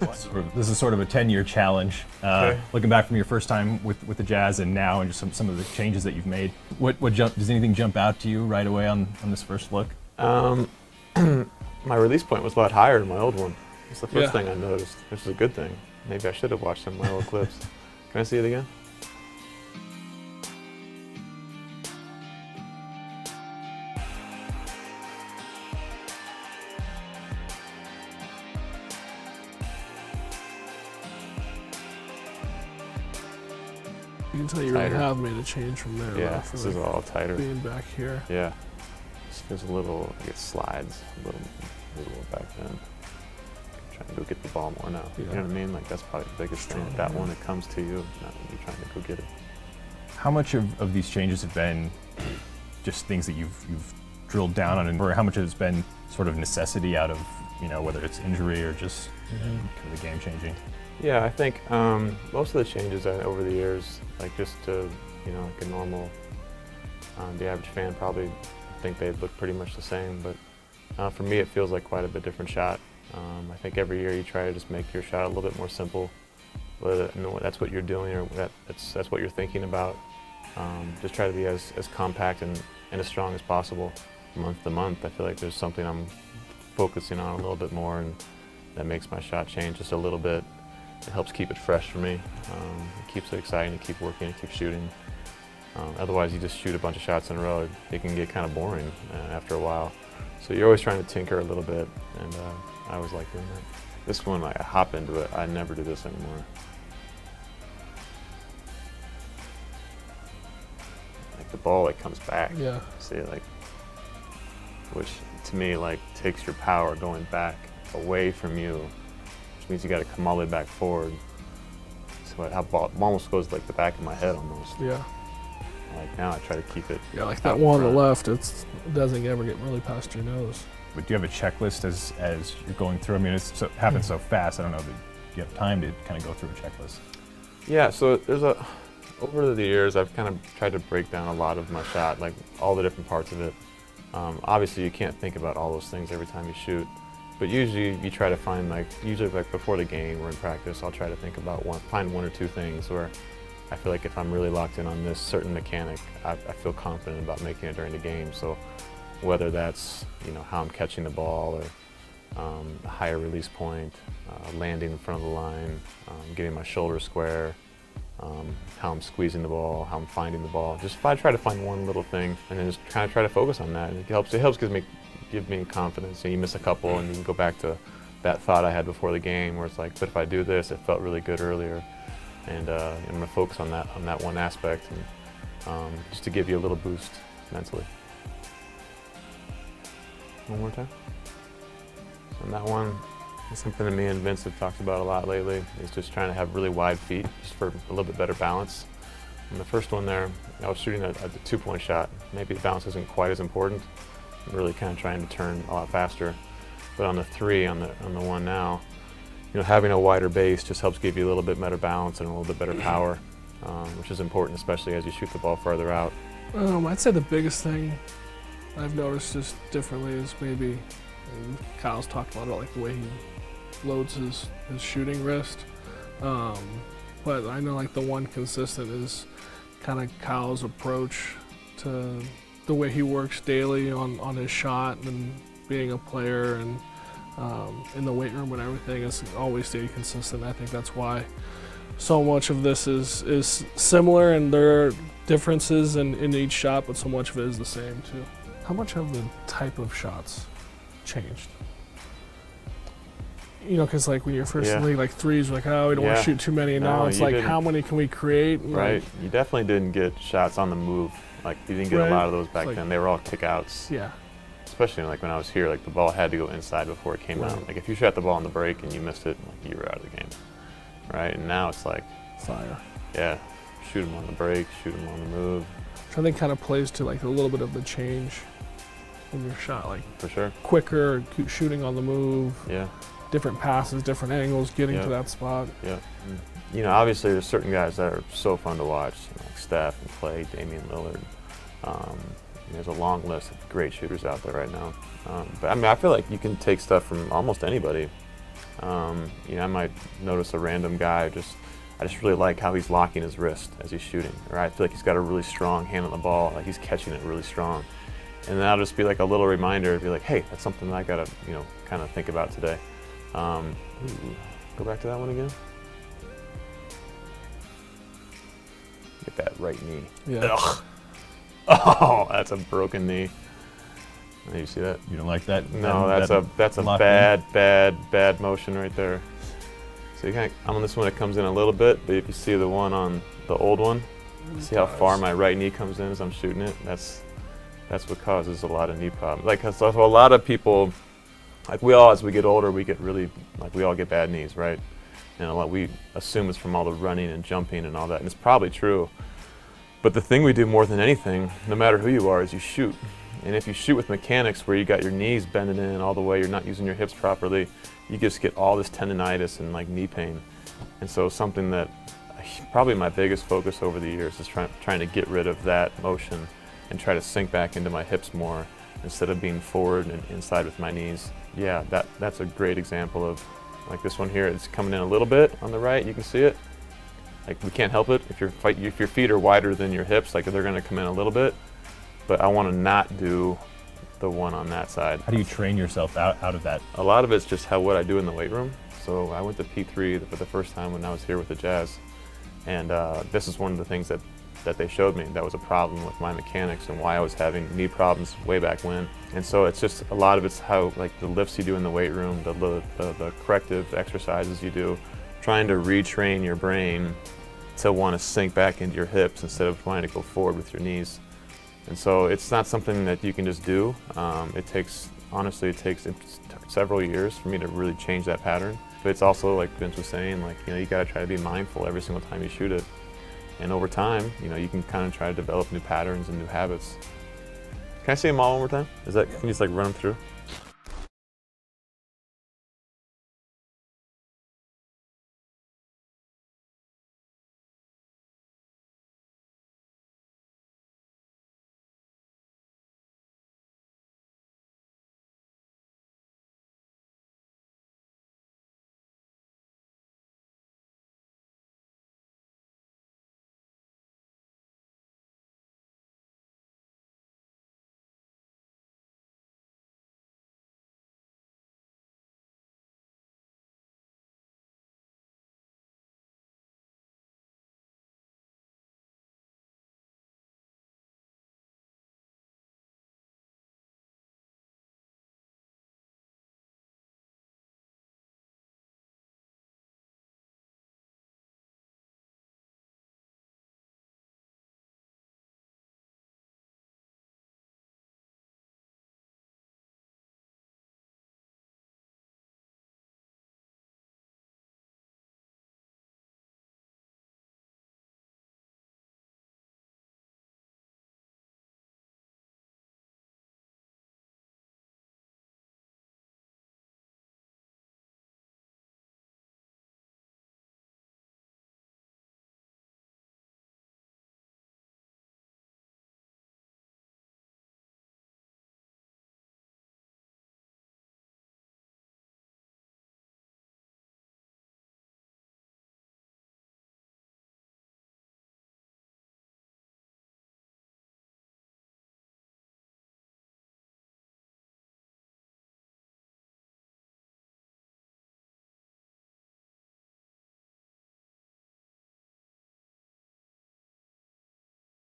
This is sort of a 10-year challenge. Okay. Looking back from your first time with the Jazz and now, and just some of the changes that you've made, does anything jump out to you right away on this first look? My release point was a lot higher than my old one. It's the first Yeah. thing I noticed, which is a good thing. Maybe I should have watched some of my old clips. Can I see it again? You can tell you really Tighter. have made a change from there. Yeah, though, for this is all tighter. being back here. Yeah. There's a little, it slides a little back then. Trying to go get the ball more now. You Yeah. know what I mean? Like that's probably the biggest thing. Strong, That yeah. one, it comes to you, not when you're trying to go get it. How much of these changes have been just things that you've drilled down on, or how much has been sort of necessity out of, whether it's injury or just kind of the game changing? Yeah, I think most of the changes over the years, like just to, like a normal, the average fan probably think they'd look pretty much the same, but for me it feels like quite a bit different shot. I think every year you try to just make your shot a little bit more simple, whether that's what you're doing or that's what you're thinking about. Just try to be as compact and as strong as possible month to month. I feel like there's something I'm focusing on a little bit more, and that makes my shot change just a little bit. It helps keep it fresh for me. It keeps it exciting to keep working and keep shooting. Otherwise, you just shoot a bunch of shots in a row. It can get kind of boring after a while. So you're always trying to tinker a little bit, and I always like doing that. This one, I hop into it. I never do this anymore. Like the ball, comes back. Yeah. See, which to me, takes your power going back away from you, which means you got to come all the way back forward. So how ball almost goes like the back of my head almost. Yeah. Like now I try to keep it. Yeah, like out that in one on the front. left, it doesn't ever get really past your nose. But do you have a checklist as you're going through? I mean, it happens so fast. I don't know that you have time to kind of go through a checklist. Yeah, so over the years I've kind of tried to break down a lot of my shot, like all the different parts of it. Obviously you can't think about all those things every time you shoot, but usually you try to find usually before the game or in practice, I'll try to think about find one or two things where I feel like if I'm really locked in on this certain mechanic, I feel confident about making it during the game. So whether that's how I'm catching the ball or a higher release point, landing in front of the line, getting my shoulder square, how I'm squeezing the ball, how I'm finding the ball. Just I try to find one little thing and then just kind of try to focus on that. And it helps give me confidence. And you miss a couple and you can go back to that thought I had before the game where it's like, but if I do this, it felt really good earlier. And I'm going to focus on that one aspect, and just to give you a little boost mentally. One more time. So on that one, it's something that me and Vince have talked about a lot lately, is just trying to have really wide feet, just for a little bit better balance. And the first one there, I was shooting a 2-point shot. Maybe the balance isn't quite as important. I'm really kind of trying to turn a lot faster. But on the 3, on the one now, having a wider base just helps give you a little bit better balance and a little bit better power, which is important, especially as you shoot the ball farther out. I'd say the biggest thing I've noticed just differently is maybe, and Kyle's talked about it, like the way he loads his shooting wrist. But I know the one consistent is kind of Kyle's approach to the way he works daily on his shot, and being a player and in the weight room and everything has always stayed consistent. I think that's why so much of this is similar, and there are differences in each shot, but so much of it is the same too. How much have the type of shots changed? Because when you're first in the league, threes, we don't want to shoot too many, and now it's how many can we create? Right, you definitely didn't get shots on the move. You didn't get a lot of those back then. They were all kickouts. Yeah. Especially when I was here, the ball had to go inside before it came out. If you shot the ball on the break and you missed it, you were out of the game. Right, and now it's fire. Yeah, shoot them on the break, shoot them on the move. Which I think kind of plays to a little bit of the change in your shot, for sure. Quicker shooting on the move. Yeah. Different passes, different angles, getting to that spot. Yeah. Obviously there's certain guys that are so fun to watch, like Steph and Clay, Damian Lillard. There's a long list of great shooters out there right now. But I feel like you can take stuff from almost anybody. I might notice a random guy, I just really like how he's locking his wrist as he's shooting, or I feel like he's got a really strong hand on the ball, like he's catching it really strong. And that'll just be like a little reminder to be like, hey, that's something that I gotta, kind of think about today. Go back to that one again. Get that right knee. Yeah. Ugh. Oh, that's a broken knee. You see that? You don't like that? No, that that's a lock bad motion right there. So I'm on this one, it comes in a little bit, but if you see the one on the old one, see how far my right knee comes in as I'm shooting it? That's what causes a lot of knee problems. Like, so a lot of people, like as we get older, we get really, like we all get bad knees, right? And we assume it's from all the running and jumping and all that, and it's probably true. But the thing we do more than anything, no matter who you are, is you shoot. And if you shoot with mechanics where you got your knees bending in all the way, you're not using your hips properly, you just get all this tendonitis and like knee pain. And so something that probably my biggest focus over the years is trying to get rid of that motion and try to sink back into my hips more instead of being forward and inside with my knees. Yeah, that's a great example of, like this one here, it's coming in a little bit on the right, you can see it. Like we can't help it. If your feet are wider than your hips, like they're gonna come in a little bit. But I want to not do the one on that side. How do you train yourself out of that? A lot of it's just what I do in the weight room. So I went to P3 for the first time when I was here with the Jazz. And this is one of the things that they showed me that was a problem with my mechanics and why I was having knee problems way back when. And so it's just a lot of it's how, like the lifts you do in the weight room, the corrective exercises you do, trying to retrain your brain to want to sink back into your hips instead of trying to go forward with your knees. And so it's not something that you can just do. It takes several years for me to really change that pattern. But it's also, like Vince was saying, like, you gotta try to be mindful every single time you shoot it. And over time, you can kind of try to develop new patterns and new habits. Can I say them all one more time? Can you just like run them through?